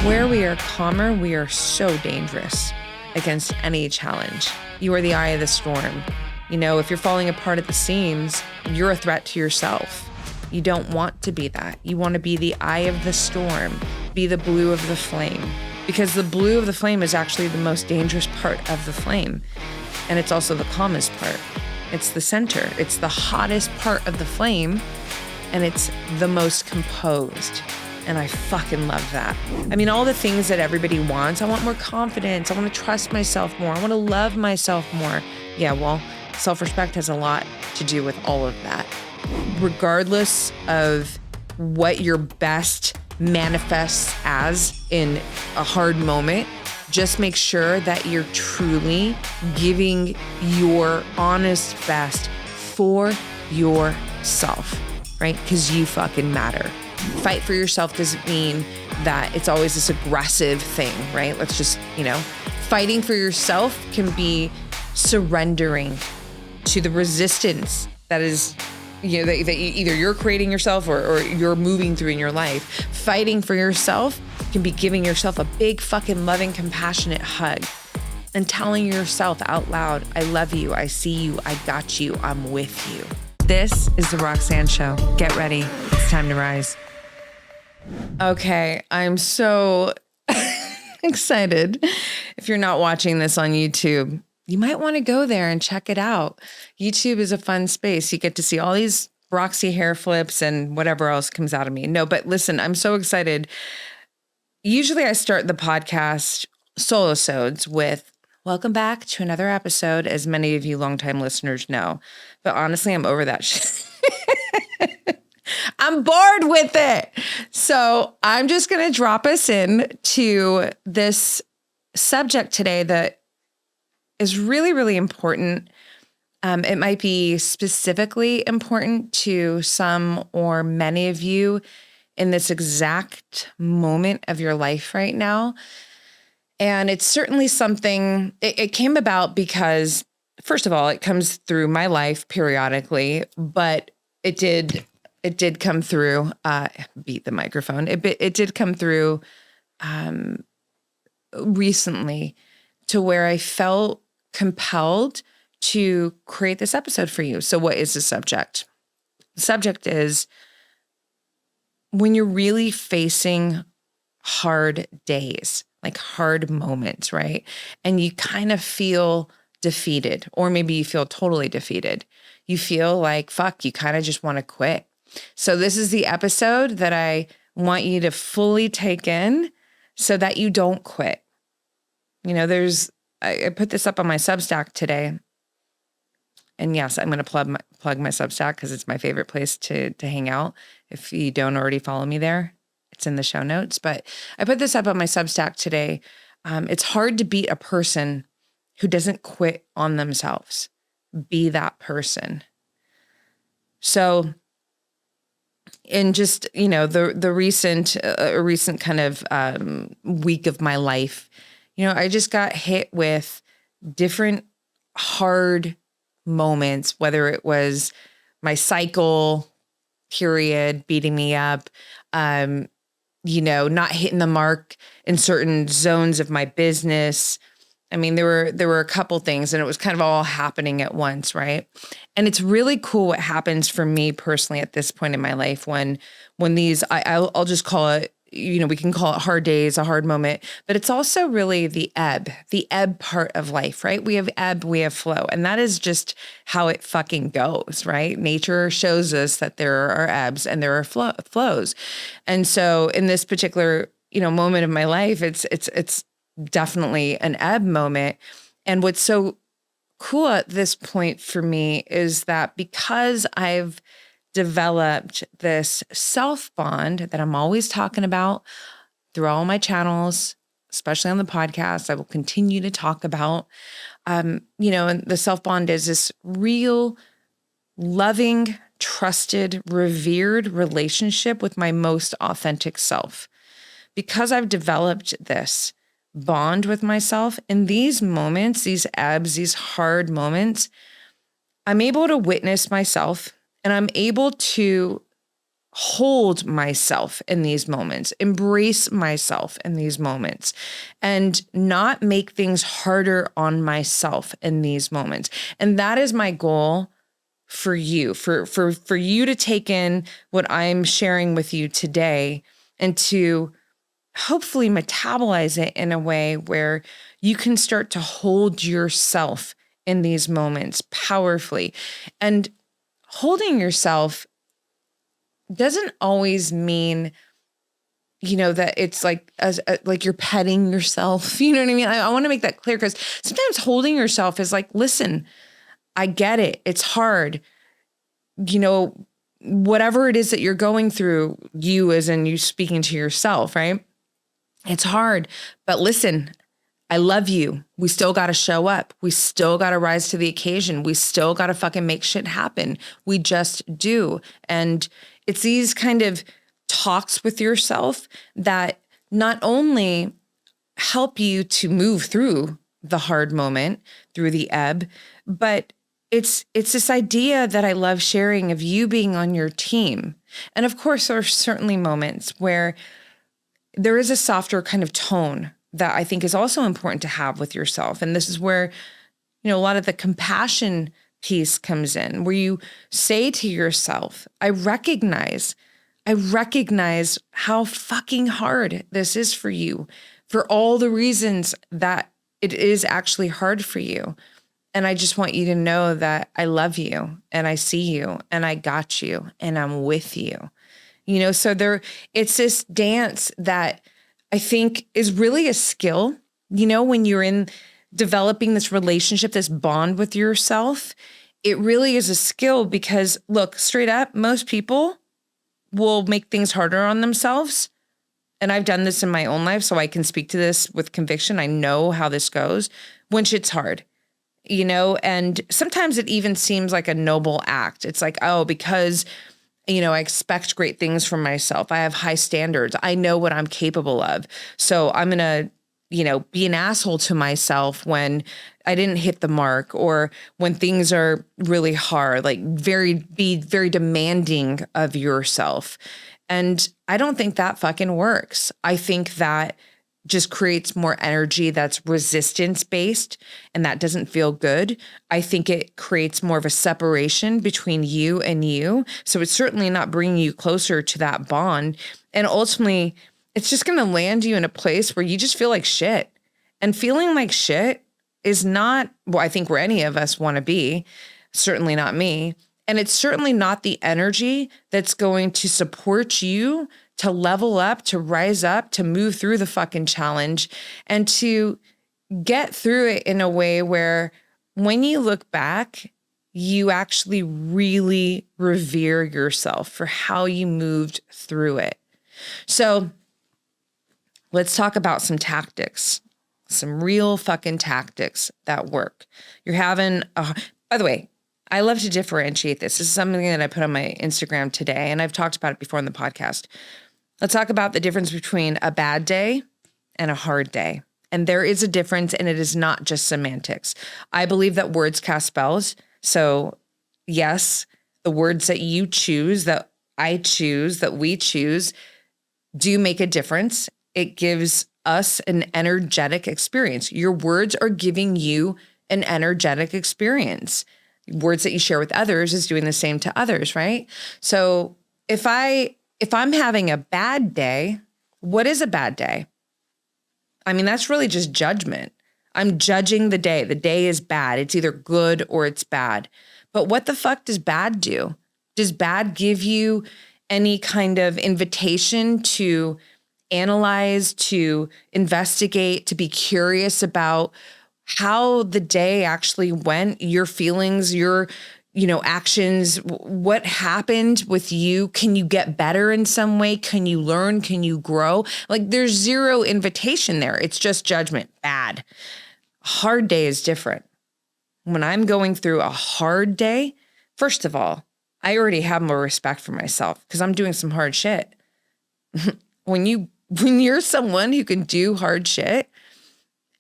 Where we are calmer, we are so dangerous against any challenge. You are the eye of the storm. You know, if you're falling apart at the seams, you're a threat to yourself. You don't want to be that. You want to be the eye of the storm, be the blue of the flame, because the blue of the flame is actually the most dangerous part of the flame. And it's also the calmest part. It's the center. It's the hottest part of the flame, and it's the most composed. And I fucking love that. I mean, all the things that everybody wants. I want more confidence. I want to trust myself more. I want to love myself more. Yeah, well, self-respect has a lot to do with all of that. Regardless of what your best manifests as in a hard moment, just make sure that you're truly giving your honest best for yourself, right? Because you fucking matter. Fight for yourself doesn't mean that it's always this aggressive thing, right? Let's just, fighting for yourself can be surrendering to the resistance that is, that either you're creating yourself or you're moving through in your life. Fighting for yourself can be giving yourself a big fucking loving, compassionate hug and telling yourself out loud, I love you, I see you, I got you, I'm with you. This is the Roxanne Show. Get ready. It's time to rise. Okay, I'm so excited. If you're not watching this on YouTube, you might want to go there and check it out. YouTube is a fun space. You get to see all these Roxy hair flips and whatever else comes out of me. No, but listen, I'm so excited. Usually I start the podcast solo-sodes with welcome back to another episode, as many of you longtime listeners know. But honestly, I'm over that shit. I'm bored with it. So I'm just going to drop us in to this subject today that is really, really important. It might be specifically important to some or many of you in this exact moment of your life right now. And it's certainly something, it came about because, first of all, it comes through my life periodically, but it did come through, beat the microphone. It did come through recently to where I felt compelled to create this episode for you. So what is the subject? The subject is when you're really facing hard days, like hard moments, right? And you kind of feel defeated, or maybe you feel totally defeated. You feel like, fuck, you kind of just want to quit. So this is the episode that I want you to fully take in so that you don't quit. I put this up on my Substack today. And yes, I'm going to plug my Substack because it's my favorite place to hang out. If you don't already follow me there, it's in the show notes. But I put this up on my Substack today. It's hard to beat a person who doesn't quit on themselves. Be that person. So in just, the recent kind of week of my life, I just got hit with different hard moments, whether it was my cycle period beating me up, not hitting the mark in certain zones of my business. I mean, there were a couple things, and it was kind of all happening at once, right? And it's really cool what happens for me personally at this point in my life when these, I'll just call it, we can call it hard days, a hard moment, but it's also really the ebb part of life, right? We have ebb, we have flow, and that is just how it fucking goes, right? Nature shows us that there are ebbs and there are flows. And so in this particular, moment of my life, it's definitely an ebb moment. And what's so cool at this point for me is that because I've developed this self bond that I'm always talking about through all my channels, especially on the podcast, I will continue to talk about, and the self bond is this real, loving, trusted, revered relationship with my most authentic self. Because I've developed this bond with myself in these moments, these ebbs, these hard moments, I'm able to witness myself, and I'm able to hold myself in these moments, embrace myself in these moments, and not make things harder on myself in these moments. And that is my goal for you, for you to take in what I'm sharing with you today and to hopefully metabolize it in a way where you can start to hold yourself in these moments powerfully. And holding yourself doesn't always mean, that it's like like you're petting yourself. You know what I mean? I want to make that clear, because sometimes holding yourself is like, listen, I get it. It's hard. Whatever it is that you're going through, you as in you speaking to yourself, right? It's hard, but listen, I love you. We still got to show up. We still got to rise to the occasion. We still got to fucking make shit happen. We just do. And it's these kind of talks with yourself that not only help you to move through the hard moment, through the ebb, but it's this idea that I love sharing of you being on your team. And of course, there are certainly moments where there is a softer kind of tone that I think is also important to have with yourself. And this is where, a lot of the compassion piece comes in, where you say to yourself, I recognize how fucking hard this is for you, for all the reasons that it is actually hard for you. And I just want you to know that I love you and I see you and I got you and I'm with you. So it's this dance that I think is really a skill, when you're in developing this relationship, this bond with yourself. It really is a skill because, look, straight up, most people will make things harder on themselves. And I've done this in my own life, so I can speak to this with conviction. I know how this goes when shit's hard, and sometimes it even seems like a noble act. It's like, oh, because I expect great things from myself. I have high standards. I know what I'm capable of. So I'm going to, be an asshole to myself when I didn't hit the mark or when things are really hard, like be very demanding of yourself. And I don't think that fucking works. I think that just creates more energy that's resistance-based, and that doesn't feel good. I think it creates more of a separation between you and you. So it's certainly not bringing you closer to that bond. And ultimately, it's just going to land you in a place where you just feel like shit. And feeling like shit is not, I think, where any of us want to be. Certainly not me. And it's certainly not the energy that's going to support you to level up, to rise up, to move through the fucking challenge, and to get through it in a way where when you look back, you actually really revere yourself for how you moved through it. So let's talk about some tactics, some real fucking tactics that work. By the way, I love to differentiate this. This is something that I put on my Instagram today, and I've talked about it before in the podcast. Let's talk about the difference between a bad day and a hard day. And there is a difference, and it is not just semantics. I believe that words cast spells. So yes, the words that you choose, that I choose, that we choose, do make a difference. It gives us an energetic experience. Your words are giving you an energetic experience. Words that you share with others is doing the same to others, right? So if I'm having a bad day, what is a bad day? I mean, that's really just judgment. I'm judging the day. The day is bad. It's either good or it's bad. But what the fuck does bad do? Does bad give you any kind of invitation to analyze, to investigate, to be curious about how the day actually went, your feelings, your actions, what happened with you? Can you get better in some way? Can you learn? Can you grow? Like there's zero invitation there. It's just judgment. Bad. A hard day is different. When I'm going through a hard day, first of all, I already have more respect for myself because I'm doing some hard shit. When you're someone who can do hard shit,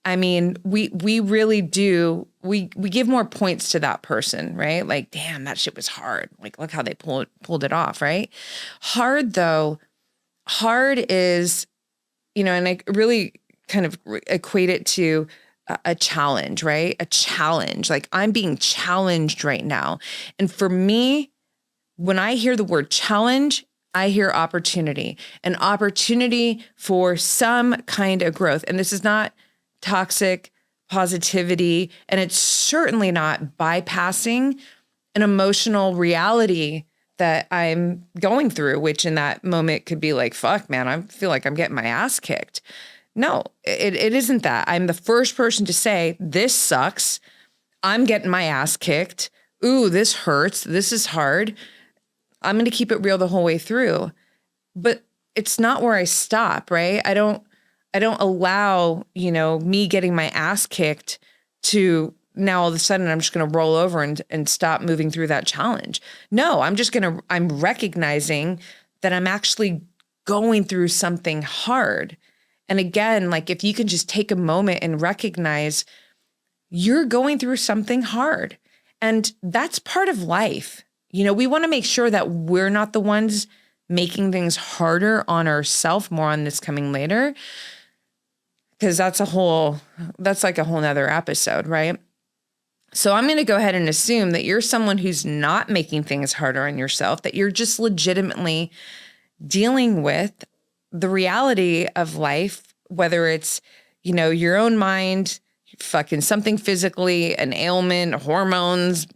I mean, we really do we give more points to that person, right? Like, damn, that shit was hard. Like, look how they pulled it off, right? Hard is, and I really kind of equate it to a challenge, right? A challenge. Like, I'm being challenged right now. And for me, when I hear the word challenge, I hear opportunity, an opportunity for some kind of growth. And this is not toxic positivity, and it's certainly not bypassing an emotional reality that I'm going through, which in that moment could be like, fuck, man, I feel like I'm getting my ass kicked. No, it isn't that. I'm the first person to say, this sucks. I'm getting my ass kicked. Ooh, this hurts. This is hard. I'm going to keep it real the whole way through. But it's not where I stop, right? I don't allow, me getting my ass kicked to now all of a sudden I'm just going to roll over and stop moving through that challenge. No, I'm recognizing that I'm actually going through something hard. And again, like, if you can just take a moment and recognize you're going through something hard, and that's part of life. We want to make sure that we're not the ones making things harder on ourselves. More on this coming later, because that's like a whole nother episode, right? So I'm going to go ahead and assume that you're someone who's not making things harder on yourself, that you're just legitimately dealing with the reality of life, whether it's, your own mind, fucking something physically, an ailment, hormones,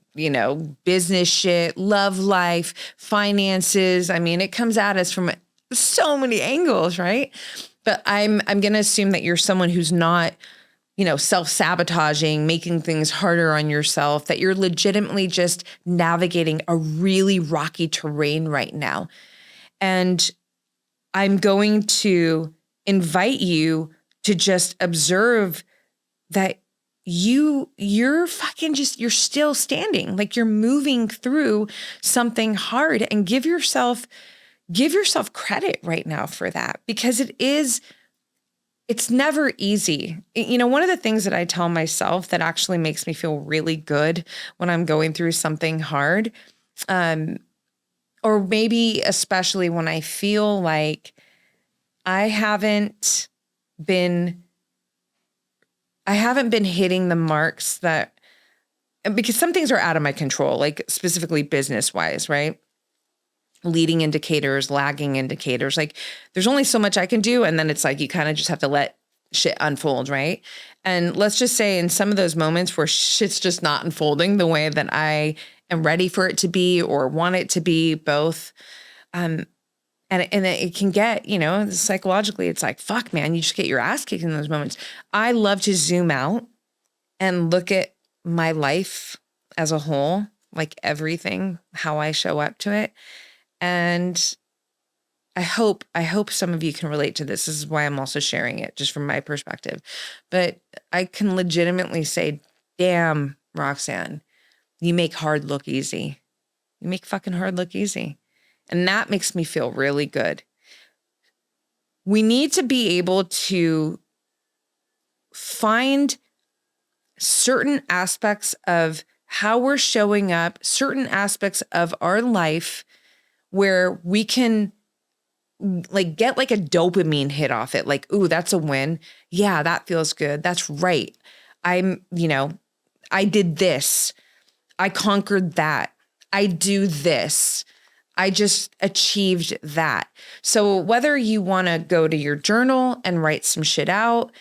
business shit, love life, finances. I mean, it comes at us from so many angles, right? But I'm going to assume that you're someone who's not, self-sabotaging, making things harder on yourself, that you're legitimately just navigating a really rocky terrain right now. And I'm going to invite you to just observe that you're still standing, like you're moving through something hard, and give yourself credit right now for that, because it's never easy. One of the things that I tell myself that actually makes me feel really good when I'm going through something hard, or maybe especially when I feel like I haven't been hitting the marks because some things are out of my control, like specifically business-wise, right? Leading indicators, lagging indicators. Like, there's only so much I can do. And then it's like, you kind of just have to let shit unfold, right? And let's just say in some of those moments where shit's just not unfolding the way that I am ready for it to be or want it to be, both. And it can get, psychologically, it's like, fuck, man, you just get your ass kicked in those moments. I love to zoom out and look at my life as a whole, like everything, how I show up to it. And I hope some of you can relate to this. This is why I'm also sharing it, just from my perspective. But I can legitimately say, damn, Roxanne, you make hard look easy. You make fucking hard look easy. And that makes me feel really good. We need to be able to find certain aspects of how we're showing up, certain aspects of our life where we can get like a dopamine hit off it. Like, ooh, that's a win. Yeah, that feels good. That's right. I did this. I conquered that. I do this. I just achieved that. So whether you want to go to your journal and write some shit out,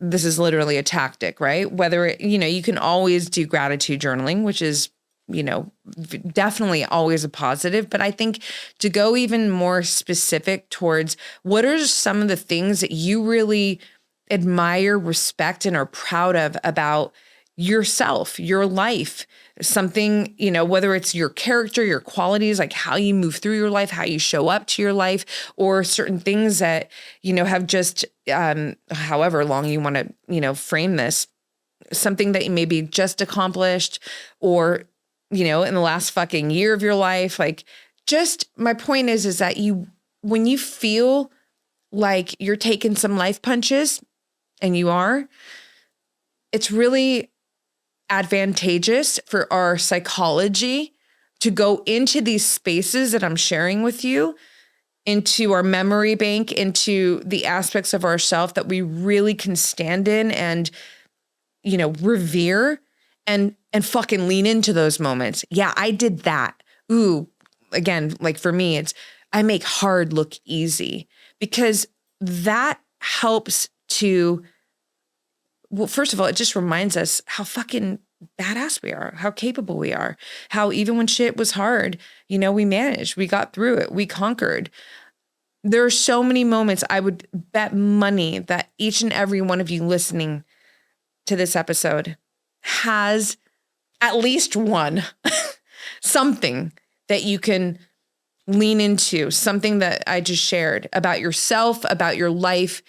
this is literally a tactic, right? Whether, you can always do gratitude journaling, which is, definitely always a positive. But I think to go even more specific towards what are some of the things that you really admire, respect, and are proud of about yourself, your life, something, whether it's your character, your qualities, like how you move through your life, how you show up to your life, or certain things that, have just, however long you want to, frame this, something that you maybe just accomplished, or, in the last fucking year of your life. Like, just my point is that when you feel like you're taking some life punches, and you are, it's really advantageous for our psychology to go into these spaces that I'm sharing with you, into our memory bank, into the aspects of ourself that we really can stand in and, revere and fucking lean into those moments. Yeah, I did that. Ooh, again, like for me, I make hard look easy, because that helps to, well, first of all, it just reminds us how fucking badass we are, how capable we are, how even when shit was hard, we managed, we got through it, we conquered. There are so many moments. I would bet money that each and every one of you listening to this episode has at least one, something that you can lean into, something that I just shared about yourself, about your life,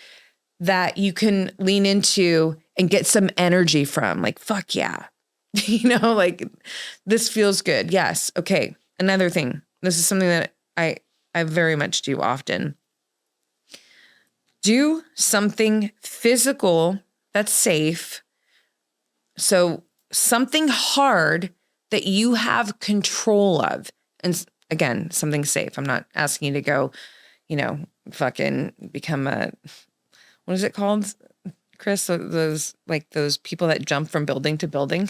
that you can lean into and get some energy from. Like, fuck yeah. Like, this feels good. Yes. Okay. Another thing. This is something that I very much do often. Do something physical that's safe. So something hard that you have control of. And again, something safe. I'm not asking you to go, fucking become what is it called, Chris? Those people that jump from building to building.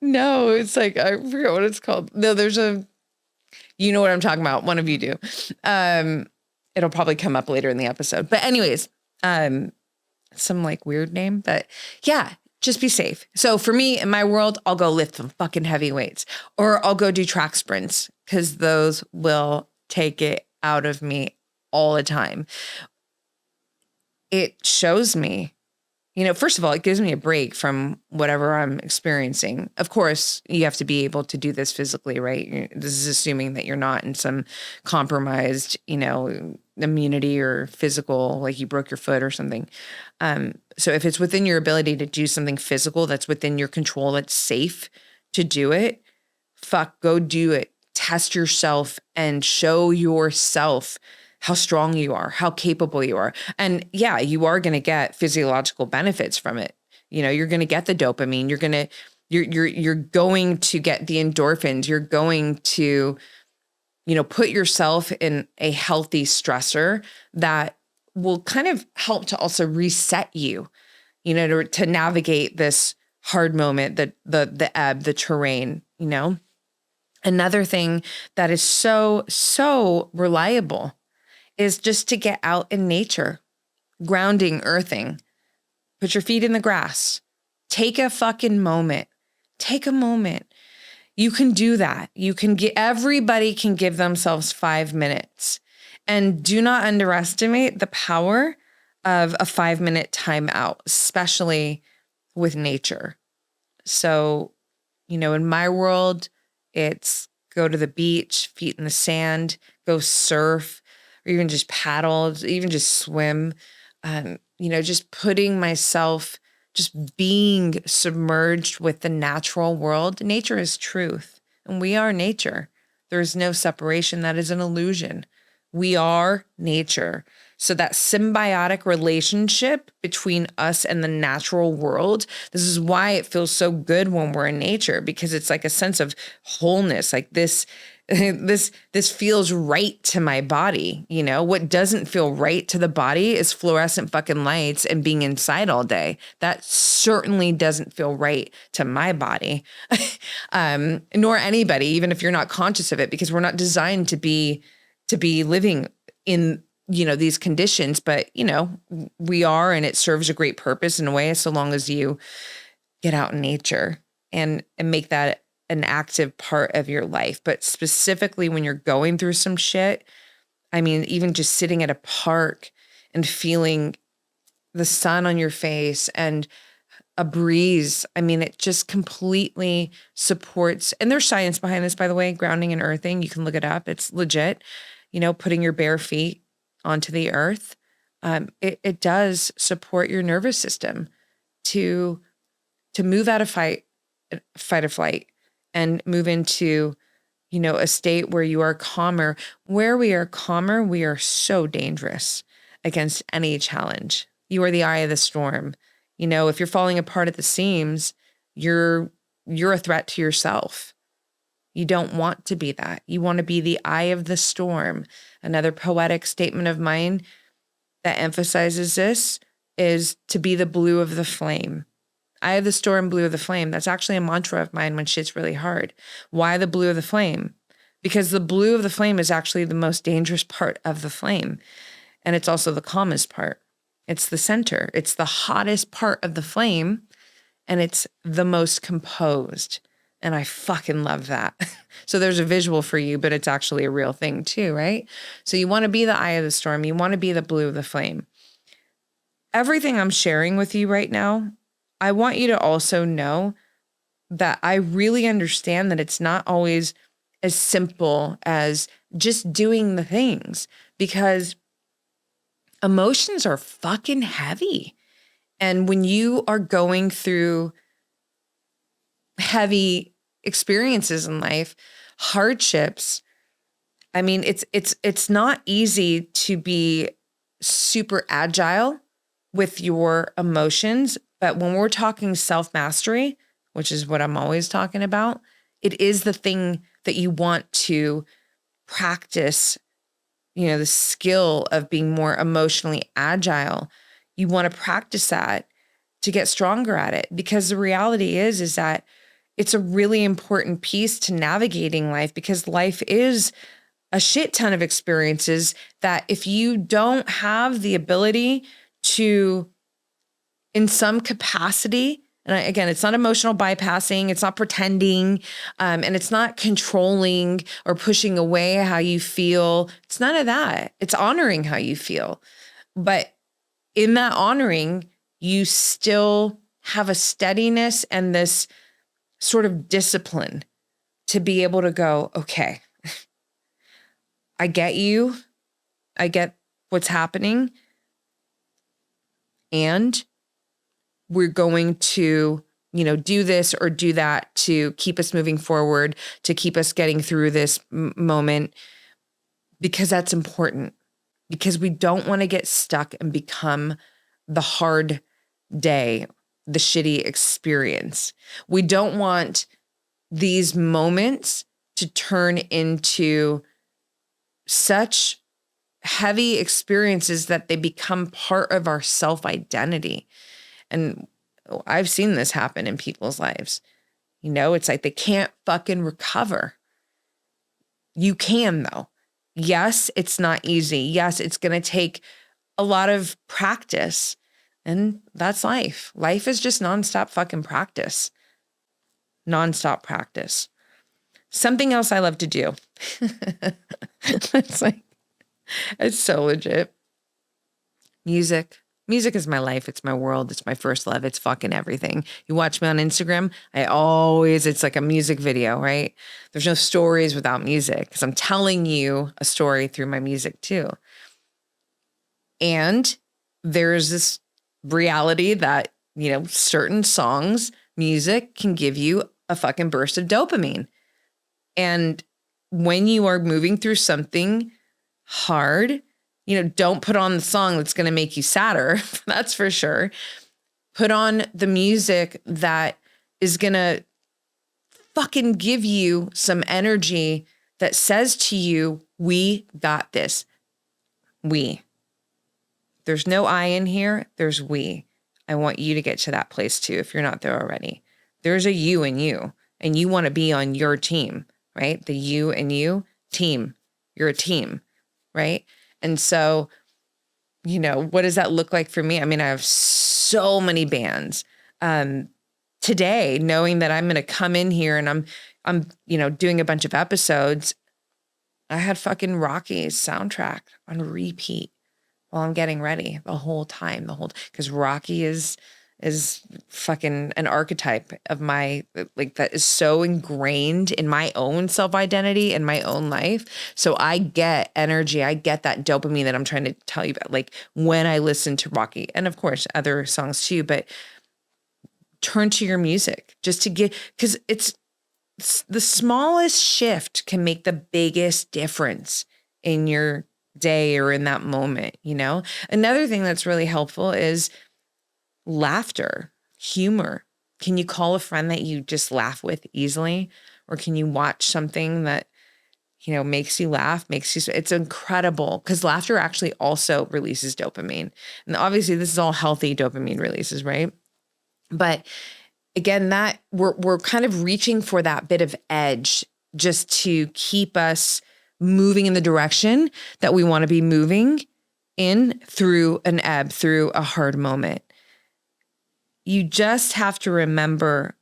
No, it's like, I forget what it's called. No, there's you know what I'm talking about. One of you do. It'll probably come up later in the episode. But anyways, some like weird name, but yeah, just be safe. So for me, in my world, I'll go lift some fucking heavy weights, or I'll go do track sprints, because those will take it out of me all the time. It shows me, first of all, it gives me a break from whatever I'm experiencing. Of course, you have to be able to do this physically, right? This is assuming that you're not in some compromised, immunity or physical, like you broke your foot or something. So if it's within your ability to do something physical that's within your control, that's safe to do it, go do it. Test yourself and show yourself how strong you are, how capable you are. And yeah, you are going to get physiological benefits from it. You're going to get the dopamine. You're going to get the endorphins. You're going to, put yourself in a healthy stressor that will kind of help to also reset you, to navigate this hard moment, the ebb, the terrain, Another thing that is so reliable is just to get out in nature, grounding, earthing, put your feet in the grass, take a fucking moment, take a moment. You can do that. Everybody can give themselves 5 minutes, and do not underestimate the power of a 5-minute timeout, especially with nature. So, in my world, it's go to the beach, feet in the sand, go surf, or even just paddle, even just swim, just putting myself, just being submerged with the natural world. Nature is truth, and we are nature. There is no separation. That is an illusion. We are nature. So that symbiotic relationship between us and the natural world, this is why it feels so good when we're in nature, because it's like a sense of wholeness. Like this feels right to my body. What doesn't feel right to the body is fluorescent fucking lights and being inside all day. That certainly doesn't feel right to my body, nor anybody, even if you're not conscious of it, because we're not designed to be living in, these conditions, but, we are, and it serves a great purpose in a way, so long as you get out in nature and make that an active part of your life. But specifically when you're going through some shit, I mean, even just sitting at a park and feeling the sun on your face and a breeze, I mean, it just completely supports, and there's science behind this, by the way, grounding and earthing. You can look it up. It's legit, putting your bare feet onto the earth. It does support your nervous system to move out of fight or flight and move into, a state where you are calmer. Where we are calmer, we are so dangerous against any challenge. You are the eye of the storm. If you're falling apart at the seams, you're a threat to yourself. You don't want to be that. You want to be the eye of the storm. Another poetic statement of mine that emphasizes this is to be the blue of the flame. Eye of the storm, blue of the flame. That's actually a mantra of mine when shit's really hard. Why the blue of the flame? Because the blue of the flame is actually the most dangerous part of the flame. And it's also the calmest part. It's the center. It's the hottest part of the flame. And it's the most composed. And I fucking love that. So there's a visual for you, but it's actually a real thing too, right? So you want to be the eye of the storm. You want to be the blue of the flame. Everything I'm sharing with you right now, I want you to also know that I really understand that it's not always as simple as just doing the things, because emotions are fucking heavy. And when you are going through heavy experiences in life, hardships, I mean, it's not easy to be super agile with your emotions. But when we're talking self-mastery, which is what I'm always talking about, it is the thing that you want to practice, the skill of being more emotionally agile. You want to practice that to get stronger at it, because the reality is that it's a really important piece to navigating life, because life is a shit ton of experiences that if you don't have the ability to, in some capacity, and again, it's not emotional bypassing, it's not pretending, and it's not controlling or pushing away how you feel. It's none of that. It's honoring how you feel. But in that honoring, you still have a steadiness and this sort of discipline to be able to go, okay, I get you. I get what's happening. And we're going to, do this or do that to keep us moving forward, to keep us getting through this moment, because that's important. Because we don't want to get stuck and become the hard day, the shitty experience. We don't want these moments to turn into such heavy experiences that they become part of our self-identity. And I've seen this happen in people's lives. It's like they can't fucking recover. You can, though. Yes, it's not easy. Yes, it's going to take a lot of practice. And that's life. Life is just nonstop fucking practice. Nonstop practice. Something else I love to do. It's so legit. Music. Music is my life. It's my world. It's my first love. It's fucking everything. You watch me on Instagram, it's like a music video, right? There's no stories without music, because I'm telling you a story through my music too. And there's this reality that, certain songs, music can give you a fucking burst of dopamine. And when you are moving through something hard, don't put on the song that's going to make you sadder. That's for sure. Put on the music that is going to fucking give you some energy that says to you, we got this. We. There's no I in here. There's we. I want you to get to that place too, if you're not there already. There's a you in you, and you want to be on your team, right? The you and you team. You're a team, right? And so, what does that look like for me? I mean, I have so many bands. Today, knowing that I'm going to come in here and I'm doing a bunch of episodes, I had fucking Rocky's soundtrack on repeat while I'm getting ready the whole time, because Rocky is fucking an archetype of my, that is so ingrained in my own self-identity and my own life. So I get energy. I get that dopamine that I'm trying to tell you about, when I listen to Rocky, and of course other songs too, but turn to your music just to get, because it's the smallest shift can make the biggest difference in your day or in that moment. Another thing that's really helpful is laughter, humor. Can you call a friend that you just laugh with easily? Or can you watch something that, makes you laugh, it's incredible, because laughter actually also releases dopamine. And obviously this is all healthy dopamine releases, right? But again, that we're kind of reaching for that bit of edge just to keep us moving in the direction that we want to be moving in through an ebb, through a hard moment. You just have to remember,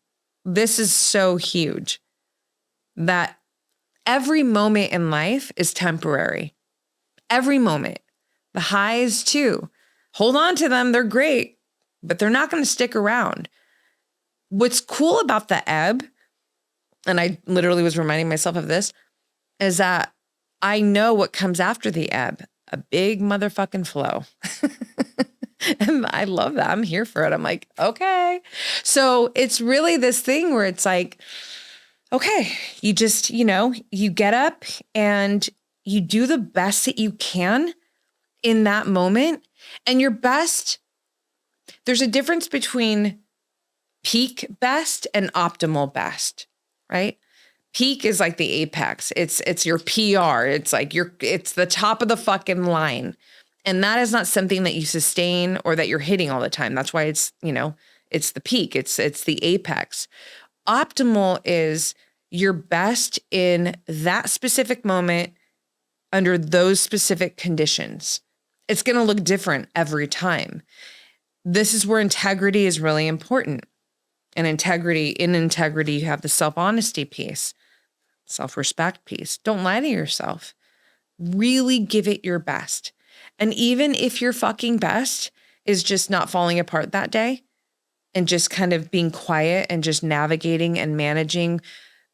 this is so huge, that every moment in life is temporary. Every moment. The highs too. Hold on to them. They're great, but they're not going to stick around. What's cool about the ebb, and I literally was reminding myself of this, is that I know what comes after the ebb, a big motherfucking flow. And I love that. I'm here for it. I'm like, okay. So it's really this thing where it's like, okay, you just, you get up and you do the best that you can in that moment. And your best, there's a difference between peak best and optimal best, right? Peak is like the apex. It's your PR. It's like it's the top of the fucking line. And that is not something that you sustain or that you're hitting all the time. That's why it's, it's the peak. It's the apex. Optimal is your best in that specific moment under those specific conditions. It's going to look different every time. This is where integrity is really important. And in integrity, you have the self-honesty piece, self-respect piece. Don't lie to yourself. Really give it your best. And even if your fucking best is just not falling apart that day and just kind of being quiet and just navigating and managing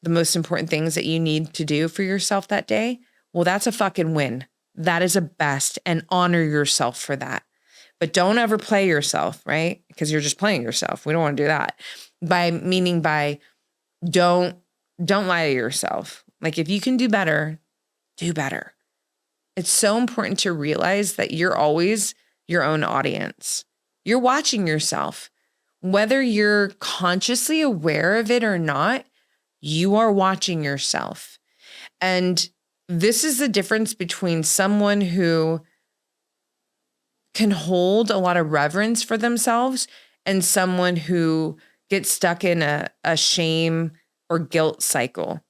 the most important things that you need to do for yourself that day, well, that's a fucking win. That is a best, and honor yourself for that. But don't ever play yourself, right? Because you're just playing yourself. We don't want to do that. Don't lie to yourself. Like, if you can do better, do better. It's so important to realize that you're always your own audience. You're watching yourself. Whether you're consciously aware of it or not, you are watching yourself. And this is the difference between someone who can hold a lot of reverence for themselves and someone who gets stuck in a shame or guilt cycle.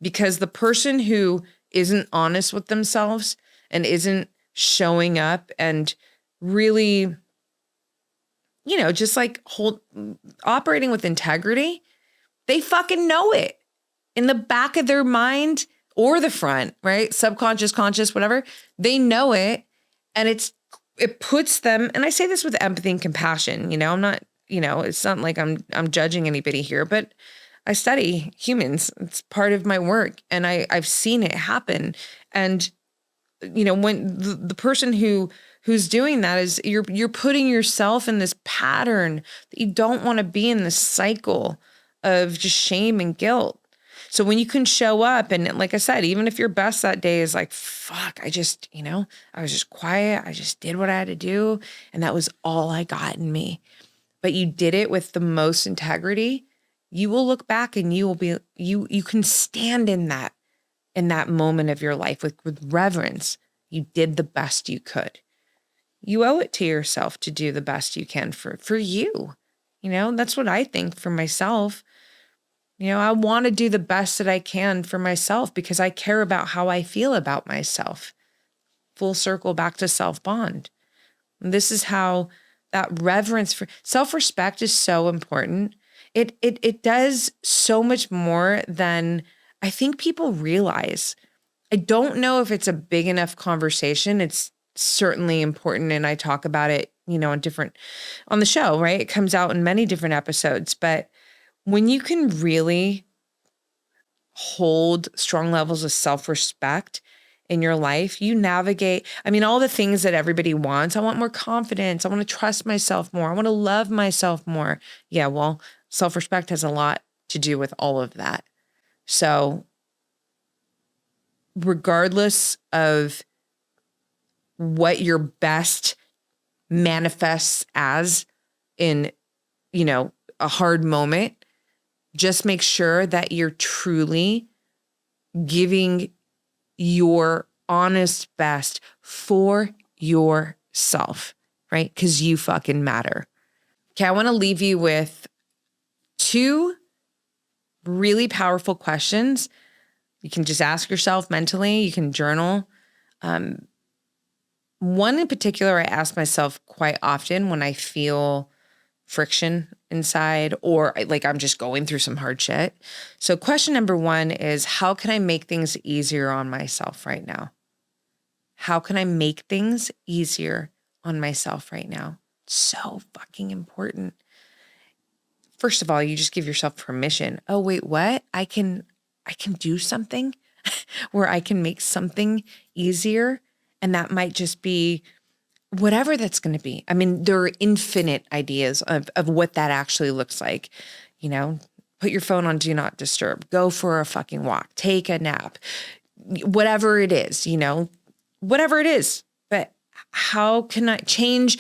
Because the person who isn't honest with themselves and isn't showing up and really, just like operating with integrity, they fucking know it in the back of their mind or the front, right? Subconscious, conscious, whatever. They know it. And it puts them, and I say this with empathy and compassion, I'm not, it's not like I'm judging anybody here, but I study humans. It's part of my work, and I've seen it happen. And, when the person who's doing that is you're putting yourself in this pattern that you don't want to be in, this cycle of just shame and guilt. So when you can show up, and like I said, even if your best that day is like, fuck, I just, I was just quiet. I just did what I had to do. And that was all I got in me. But you did it with the most integrity. You will look back and you will be, you can stand in that moment of your life with reverence. You did the best you could. You owe it to yourself to do the best you can for you. That's what I think for myself. I want to do the best that I can for myself because I care about how I feel about myself. Full circle back to self-bond. And this is how that reverence for self-respect is so important. It does so much more than I think people realize. I don't know if it's a big enough conversation. It's certainly important, and I talk about it, on the show, right? It comes out in many different episodes, but when you can really hold strong levels of self-respect in your life, you navigate, all the things that everybody wants. I want more confidence. I want to trust myself more. I want to love myself more. Yeah, well, self-respect has a lot to do with all of that. So regardless of what your best manifests as in, a hard moment, just make sure that you're truly giving your honest best for yourself, right? Because you fucking matter. Okay, I want to leave you with 2 really powerful questions. You can just ask yourself mentally. You can journal. One in particular, I ask myself quite often when I feel friction inside or like I'm just going through some hard shit. So question number 1 is, how can I make things easier on myself right now? How can I make things easier on myself right now? So fucking important. First of all, you just give yourself permission. Oh, wait, what? I can do something where I can make something easier. And that might just be whatever that's going to be. I mean, there are infinite ideas of what that actually looks like. Put your phone on do not disturb, go for a fucking walk, take a nap, whatever it is, whatever it is. But how can I change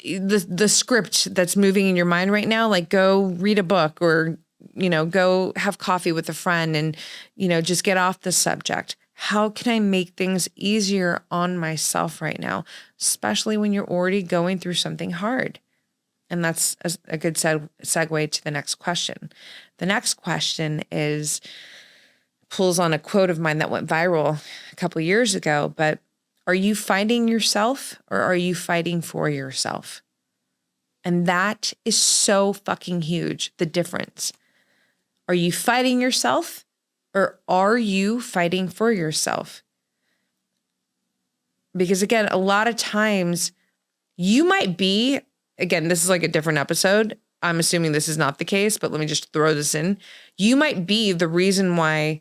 the script that's moving in your mind right now? Like, go read a book or, go have coffee with a friend and, just get off the subject. How can I make things easier on myself right now, especially when you're already going through something hard? And that's a good segue to the next question. The next question pulls on a quote of mine that went viral a couple of years ago, but are you fighting yourself or are you fighting for yourself? And that is so fucking huge, the difference. Are you fighting yourself or are you fighting for yourself? Because again, a lot of times you might be, again, this is like a different episode. I'm assuming this is not the case, but let me just throw this in. You might be the reason why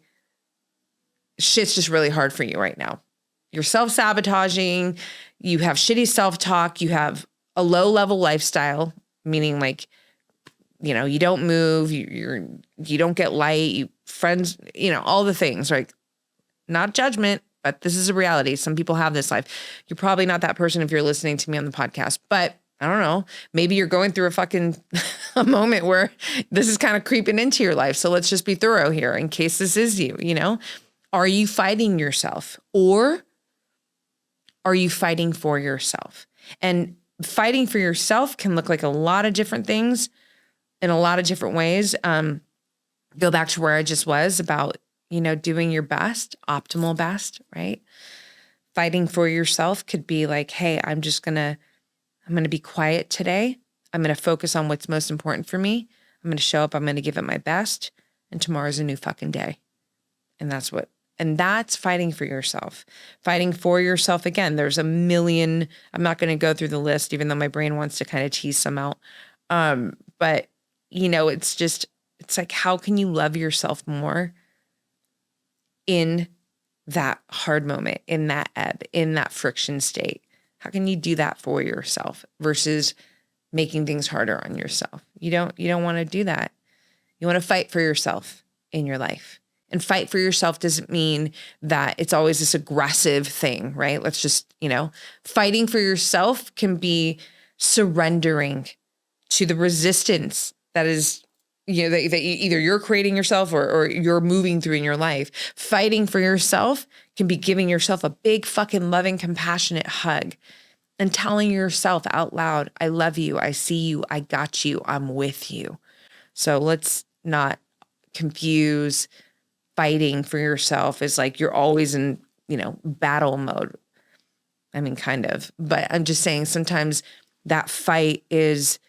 shit's just really hard for you right now. You're self-sabotaging, you have shitty self-talk, you have a low-level lifestyle, meaning like, you don't move, you don't get light, friends, all the things, right? Not judgment, but this is a reality. Some people have this life. You're probably not that person if you're listening to me on the podcast, but I don't know, maybe you're going through a moment where this is kind of creeping into your life. So let's just be thorough here in case this is you, Are you fighting yourself or are you fighting for yourself? And fighting for yourself can look like a lot of different things in a lot of different ways. Go back to where I just was about, doing your best, optimal best, right? Fighting for yourself could be like, hey, I'm going to be quiet today. I'm going to focus on what's most important for me. I'm going to show up. I'm going to give it my best. And tomorrow's a new fucking day. And that's fighting for yourself. Fighting for yourself, again, there's a million. I'm not going to go through the list, even though my brain wants to kind of tease some out. But, it's like, how can you love yourself more in that hard moment, in that ebb, in that friction state? How can you do that for yourself versus making things harder on yourself? You don't want to do that. You want to fight for yourself in your life. And fight for yourself doesn't mean that it's always this aggressive thing, right? Let's just, fighting for yourself can be surrendering to the resistance that is, that either you're creating yourself or you're moving through in your life. Fighting for yourself can be giving yourself a big fucking loving, compassionate hug and telling yourself out loud, I love you, I see you, I got you, I'm with you. So let's not confuse fighting for yourself as like you're always in, battle mode. I mean, kind of, but I'm just saying sometimes that fight is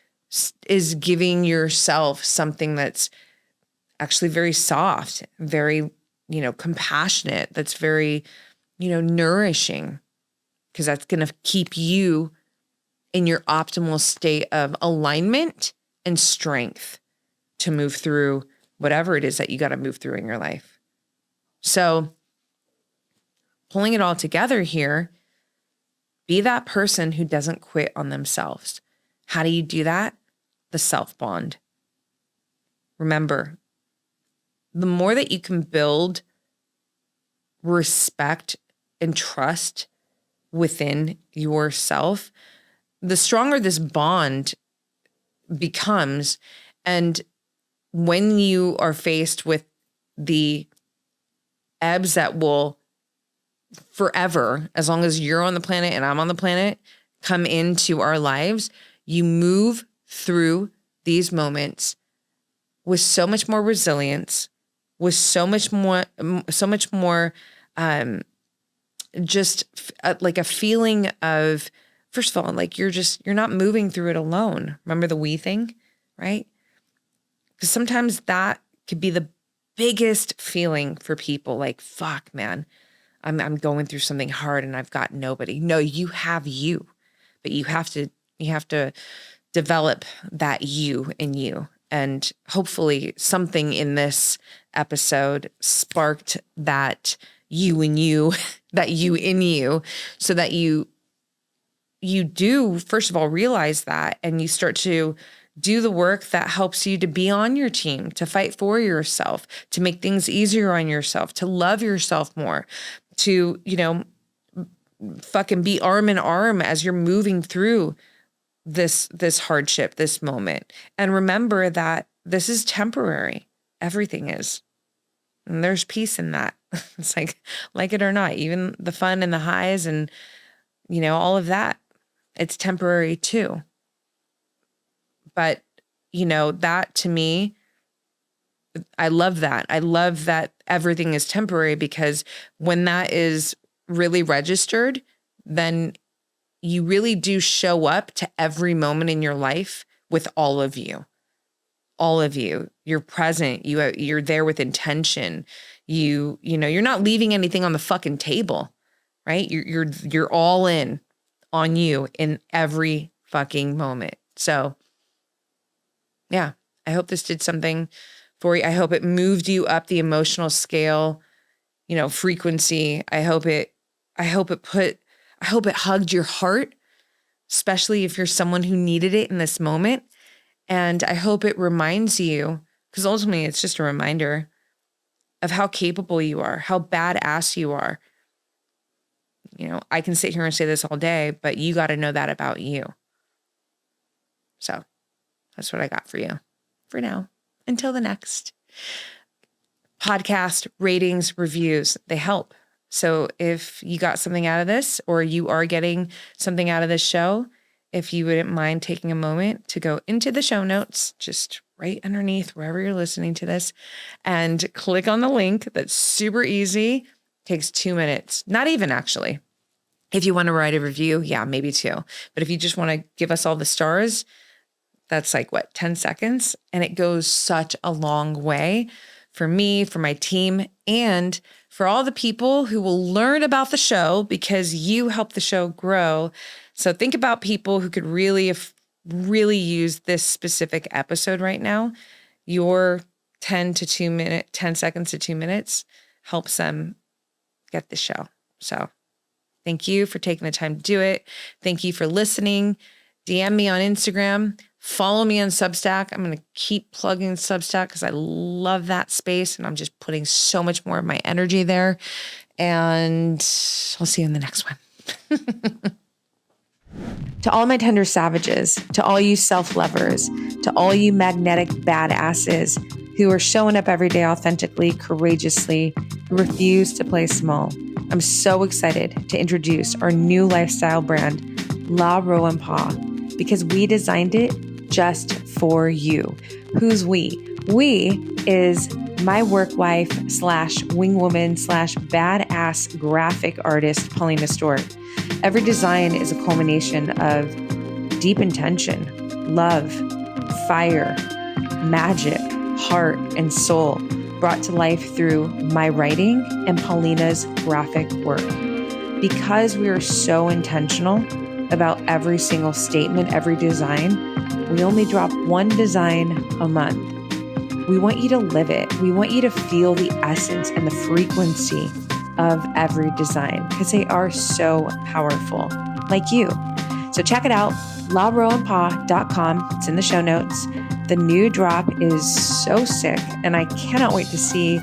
giving yourself something that's actually very soft, very, compassionate, that's very, nourishing, because that's going to keep you in your optimal state of alignment and strength to move through whatever it is that you got to move through in your life. So pulling it all together here, be that person who doesn't quit on themselves. How do you do that? The self-bond. Remember, the more that you can build respect and trust within yourself, the stronger this bond becomes. And when you are faced with the ebbs that will forever, as long as you're on the planet and I'm on the planet, come into our lives, you move through these moments with so much more resilience, with so much more, like a feeling of, first of all, like you're not moving through it alone. Remember the we thing, right? Because sometimes that could be the biggest feeling for people. Like, fuck, man, I'm going through something hard and I've got nobody. No, you have you, but you have to develop that you in you. And hopefully something in this episode sparked that you in you, that you in you, so that you do, first of all, realize that, and you start to do the work that helps you to be on your team, to fight for yourself, to make things easier on yourself, to love yourself more, to, fucking be arm in arm as you're moving through this hardship, this moment. And remember that this is temporary. Everything is. And there's peace in that. It's like it or not, even the fun and the highs and, all of that, it's temporary too. But, that to me, I love that. I love that everything is temporary, because when that is really registered, then you really do show up to every moment in your life with all of you. All of you. You're present. You're there with intention. You're not leaving anything on the fucking table, right? You're all in on you in every fucking moment. So yeah, I hope this did something for you. I hope it moved you up the emotional scale, frequency. I hope it hugged your heart, especially if you're someone who needed it in this moment. And I hope it reminds you, because ultimately it's just a reminder of how capable you are, how badass you are. I can sit here and say this all day, but you got to know that about you. So that's what I got for you for now. Until the next podcast, ratings, reviews, they help. So if you got something out of this, or you are getting something out of this show, if you wouldn't mind taking a moment to go into the show notes, just right underneath wherever you're listening to this, and click on the link. That's super easy. Takes 2 minutes. Not even, actually. If you want to write a review, yeah, maybe 2. But if you just want to give us all the stars, that's 10 seconds. And it goes such a long way for me, for my team, and for all the people who will learn about the show, because you help the show grow. So think about people who could really use this specific episode right now. Your 10 seconds to 2 minutes helps them get the show. So thank you for taking the time to do it. Thank you for listening. DM me on Instagram. Follow me on Substack. I'm going to keep plugging Substack because I love that space, and I'm just putting so much more of my energy there. And I'll see you in the next one. To all my tender savages, to all you self-lovers, to all you magnetic badasses who are showing up every day authentically, courageously, who refuse to play small, I'm so excited to introduce our new lifestyle brand, La Rowan Paw, because we designed it just for you. Who's we? We is my work wife / wingwoman / badass graphic artist, Paulina Stewart. Every design is a culmination of deep intention, love, fire, magic, heart, and soul brought to life through my writing and Paulina's graphic work. Because we are so intentional about every single statement, every design, we only drop one design a month. We want you to live it. We want you to feel the essence and the frequency of every design, because they are so powerful, like you. So check it out, larowanpaw.com. It's in the show notes. The new drop is so sick, and I cannot wait to see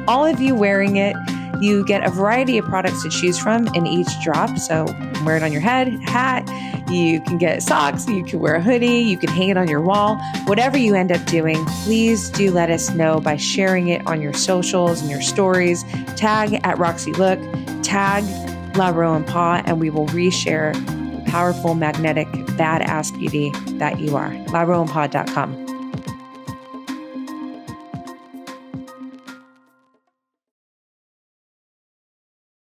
all of you wearing it. You get a variety of products to choose from in each drop. So wear it on your head, hat. You can get socks, you can wear a hoodie, you can hang it on your wall. Whatever you end up doing, please do let us know by sharing it on your socials and your stories. Tag at Roxy Look, tag La Roe and Pa, and we will reshare the powerful, magnetic, badass beauty that you are. LaRoeandPa.com.